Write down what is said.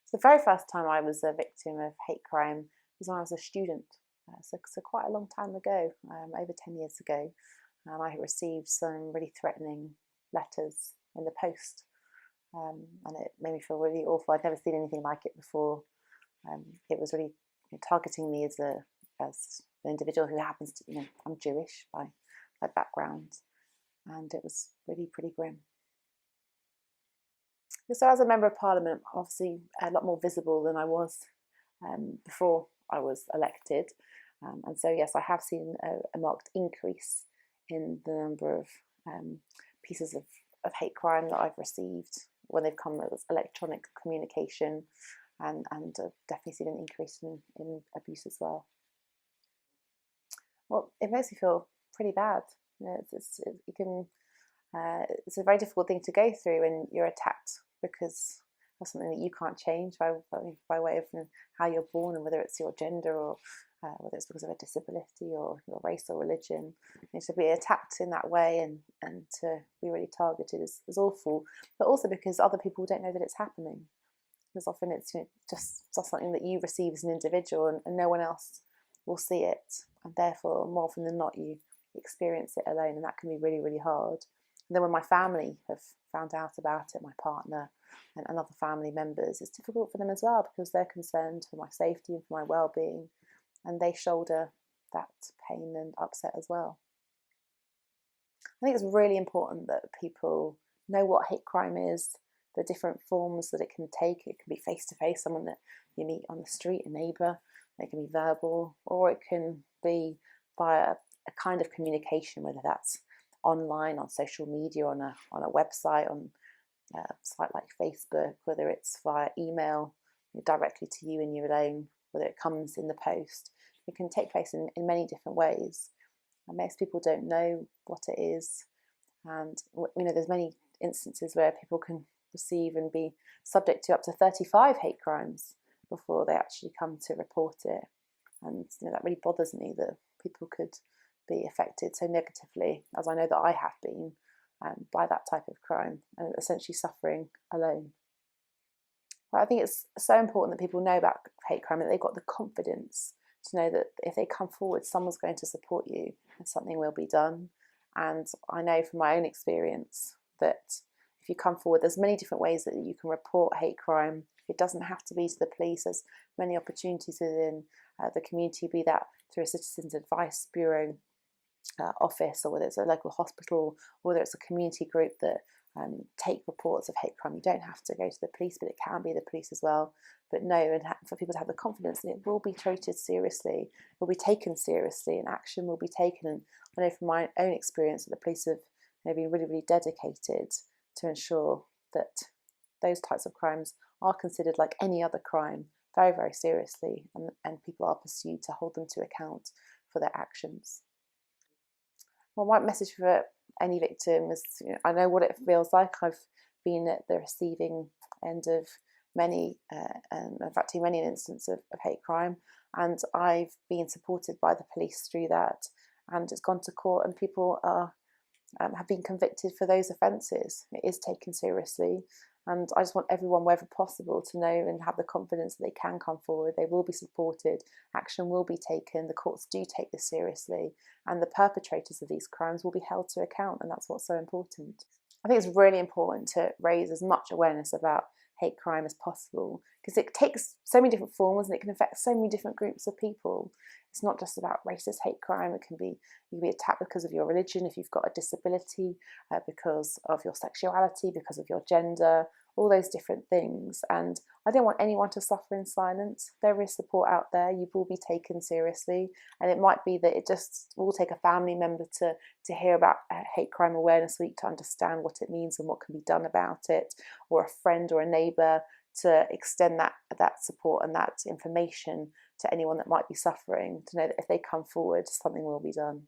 So the very first time I was a victim of hate crime was when I was a student, so quite a long time ago, over 10 years ago, and I received some really threatening letters in the post, and it made me feel really awful. I'd never seen anything like it before. It was really targeting me as an individual who happens to, I'm Jewish by background, and it was really pretty grim. So as a Member of Parliament, obviously a lot more visible than I was before I was elected. And so, yes, I have seen a marked increase in the number of pieces of hate crime that I've received when they've come as electronic communication, and definitely seen an increase in abuse as well. Well, it makes me feel pretty bad. It's a very difficult thing to go through when you're attacked because of something that you can't change by way of how you're born, and whether it's your gender or whether it's because of a disability or your race or religion. To be attacked in that way and to be really targeted is awful, but also because other people don't know that it's happening. Because often it's just something that you receive as an individual, and no one else will see it, and therefore more often than not you experience it alone, and that can be really, really hard. And then when my family have found out about it, my partner and other family members, it's difficult for them as well, because they're concerned for my safety and for my well-being, and they shoulder that pain and upset as well. I think it's really important that people know what hate crime is, the different forms that it can take. It can be face-to-face, someone that you meet on the street, a neighbour. It can be verbal, or it can be via a kind of communication, whether that's online, on social media, on a website, on a site like Facebook, whether it's via email directly to you and you alone, whether it comes in the post. It can take place in many different ways, and most people don't know what it is. And there's many instances where people can receive and be subject to up to 35 hate crimes before they actually come to report it. And that really bothers me, that people could be affected so negatively, as I know that I have been, by that type of crime, and essentially suffering alone. But I think it's so important that people know about hate crime, that they've got the confidence to know that if they come forward, someone's going to support you and something will be done. And I know from my own experience that if you come forward, there's many different ways that you can report hate crime. It doesn't have to be to the police. There's many opportunities within the community, be that through a Citizens Advice Bureau office, or whether it's a local hospital, or whether it's a community group that take reports of hate crime. You don't have to go to the police, but it can be the police as well. But no, and for people to have the confidence that it will be treated seriously, will be taken seriously, and action will be taken. And I know from my own experience that the police have been really, really dedicated to ensure that those types of crimes are considered like any other crime, very, very seriously, and people are pursued to hold them to account for their actions. Well, my message for any victim is, I know what it feels like. I've been at the receiving end of many, and in fact too many instances of hate crime, and I've been supported by the police through that, and it's gone to court, and people have been convicted for those offences. It is taken seriously, and I just want everyone, wherever possible, to know and have the confidence that they can come forward. They will be supported, action will be taken, the courts do take this seriously, and the perpetrators of these crimes will be held to account, and that's what's so important. I think it's really important to raise as much awareness about hate crime as possible, because it takes so many different forms and it can affect so many different groups of people. It's not just about racist hate crime. You can be attacked because of your religion, if you've got a disability, because of your sexuality, because of your gender, all those different things. And I don't want anyone to suffer in silence. There is support out there. You will be taken seriously, and it might be that it just will take a family member to hear about Hate Crime Awareness Week to understand what it means and what can be done about it, or a friend or a neighbour to extend that support and that information to anyone that might be suffering, to know that if they come forward, something will be done.